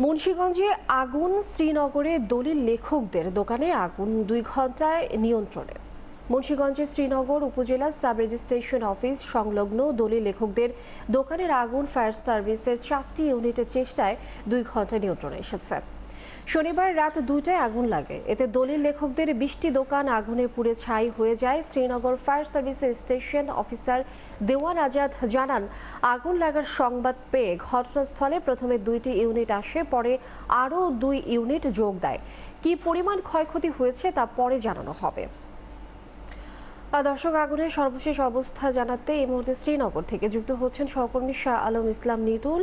মুন্সিগঞ্জে আগুন, শ্রীনগরে দলিল লেখকদের দোকানে আগুন 2 ঘন্টায় নিয়ন্ত্রণে। মুন্সিগঞ্জের শ্রীনগর উপজেলা সাব রেজিস্ট্রেশন অফিস সংলগ্ন দলিল লেখকদের দোকানের আগুন ফায়ার সার্ভিসের 4টি ইউনিটের চেষ্টায় 2 ঘন্টায় নিয়ন্ত্রণে এসেছে। শনিবার রাত 2টায় আগুন লাগে। এতে দলিল লেখকদের 20টি দোকান আগুনে পুড়ে ছাই হয়ে যায়। শ্রীনগর ফায়ার সার্ভিসের স্টেশন অফিসার দেওয়ান আজাদ জানান, আগুন লাগার সংবাদ পেয়ে ঘটনাস্থলে প্রথমে 2টি ইউনিট আসে, পরে আরও 2 ইউনিট যোগ দেয়। কী পরিমাণ ক্ষয়ক্ষতি হয়েছে তা পরে জানানো হবে। দর্শক, আগুনের সর্বশেষ অবস্থা জানাতে এই মুহূর্তে শ্রীনগর থেকে যুক্ত হচ্ছেন সহকর্মী শাহ আলম ইসলাম নিতুল।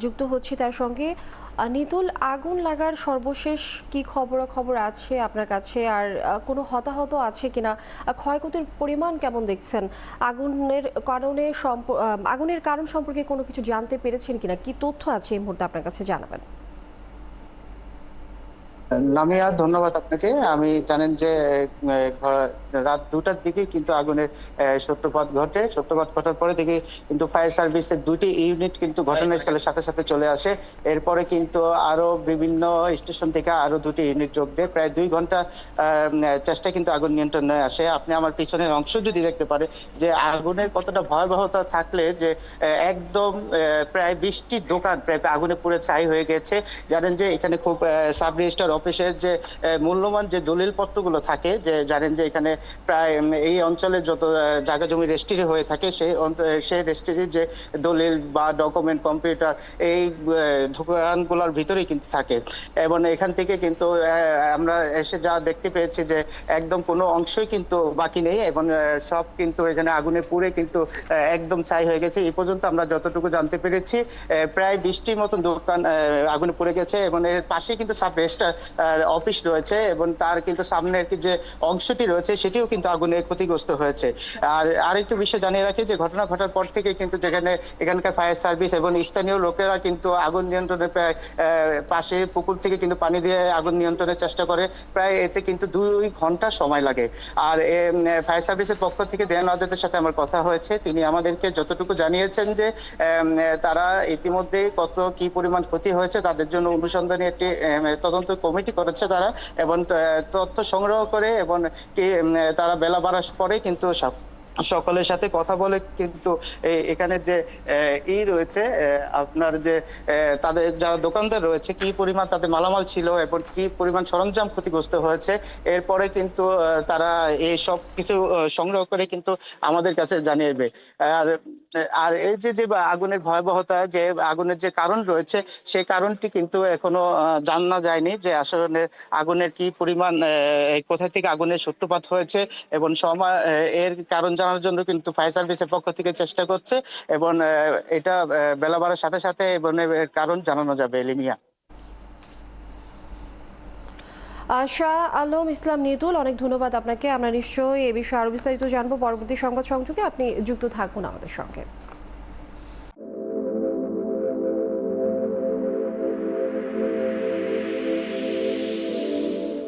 যুক্ত হচ্ছি তার সঙ্গে। নিতুল, আগুন লাগার সর্বশেষ কি খবর আছে আপনার কাছে? আর কোনো হতাহত আছে কিনা? ক্ষয়ক্ষতির পরিমাণ কেমন দেখছেন? আগুনের কারণ সম্পর্কে কোনো কিছু জানতে পেরেছেন কিনা? কি তথ্য আছে এই মুহূর্তে আপনার কাছে জানাবেন? লামিয়া, ধন্যবাদ আপনাকে। আমি জানেন যে রাত 2টার দিকে কিন্তু আগুনের সূত্রপাত ঘটার পরে থেকে কিন্তু ফায়ার সার্ভিসের 2টি ইউনিট কিন্তু ঘটনাস্থলের সাথে সাথে চলে আসে। এরপরে কিন্তু আরো বিভিন্ন স্টেশন থেকে আরো 2টি ইউনিট যোগ দেয়। প্রায় 2 ঘন্টা চেষ্টা কিন্তু আগুন নিয়ন্ত্রণে আসে। আপনি আমার পিছনের অংশ যদি দেখতে পারে যে আগুনের কতটা ভয়াবহতা থাকলে যে একদম প্রায় 20টি দোকান প্রায় আগুনে পুড়ে ছাই হয়ে গেছে। জানেন যে এখানে খুব সাব রেজিস্ট্রার অফিসের যে মূল্যবান যে দলিল পত্রগুলো থাকে, যে জানেন যে এখানে প্রায় এই অঞ্চলে যত জায়গা জমি রেজিস্ট্রি হয়ে থাকে সেই রেজিস্ট্রির যে দলিল বা ডকুমেন্ট, কম্পিউটার এই দোকানগুলোর ভিতরেই কিন্তু থাকে। এবং এখান থেকে কিন্তু আমরা এসে যা দেখতে পেয়েছি যে একদম কোনো অংশই কিন্তু বাকি নেই এবং সব কিন্তু এখানে আগুনে পুড়ে কিন্তু একদম ছাই হয়ে গেছে। এই পর্যন্ত আমরা যতটুকু জানতে পেরেছি প্রায় 20টির মতন দোকান আগুনে পুড়ে গেছে এবং এর পাশে কিন্তু সাব রেজিস্ট্রার অফিস রয়েছে এবং তার কিন্তু সামনের যে অংশটি রয়েছে সেটিও কিন্তু আগুনে ক্ষতিগ্রস্ত হয়েছে। আর আরেকটু বিষয় জানিয়ে রাখি যে ঘটনা ঘটার পর থেকে কিন্তু যেখানে এখানকার ফায়ার সার্ভিস এবং স্থানীয় লোকেরা কিন্তু আগুন নিয়ন্ত্রণের প্রায় পাশে পুকুর থেকে কিন্তু পানি দিয়ে আগুন নিয়ন্ত্রণের চেষ্টা করে। প্রায় এতে কিন্তু 2 ঘন্টা সময় লাগে। আর ফায়ার সার্ভিসের পক্ষ থেকে দেওয়ান আজাদের সাথে আমার কথা হয়েছে। তিনি আমাদেরকে যতটুকু জানিয়েছেন যে তারা ইতিমধ্যে কি পরিমাণ ক্ষতি হয়েছে তাদের জন্য অনুসন্ধানী একটি তদন্ত কমিটি করেছে তারা, এবং তথ্য সংগ্রহ করে এবং তারা বেলা বাড়ার পরে কিন্তু সকলের সাথে কথা বলে কিন্তু এখানে যে রয়েছে আপনার যে তাদের যারা দোকানদার রয়েছে কি পরিমাণ তাদের মালামাল ছিল এবং কি পরিমাণ সরঞ্জাম ক্ষতিগ্রস্ত হয়েছে, এরপরে কিন্তু তারা এই সব কিছু সংগ্রহ করে কিন্তু আমাদের কাছে জানিয়েবে। আর এই যে আগুনের ভয়াবহতা, যে আগুনের যে কারণ রয়েছে সেই কারণটি কিন্তু এখনো জানা যায়নি যে আসলে আগুনের কি পরিমাণ কোথা থেকে আগুনের সূত্রপাত হয়েছে এবং এর কারণ জানার জন্য কিন্তু ফায়ার সার্ভিসের পক্ষ থেকে চেষ্টা করছে এবং এটা বেলা বাড়ার সাথে সাথে এবং এর কারণ জানানো যাবে। লিমিয়া। শাহ আলম ইসলাম নিতুল, অনেক ধন্যবাদ আপনাকে। আমরা নিশ্চয়ই এ বিষয়ে আরো বিস্তারিত জানবো পরবর্তী সংবাদ সংযোগে। আপনি যুক্ত থাকুন আমাদের সঙ্গে।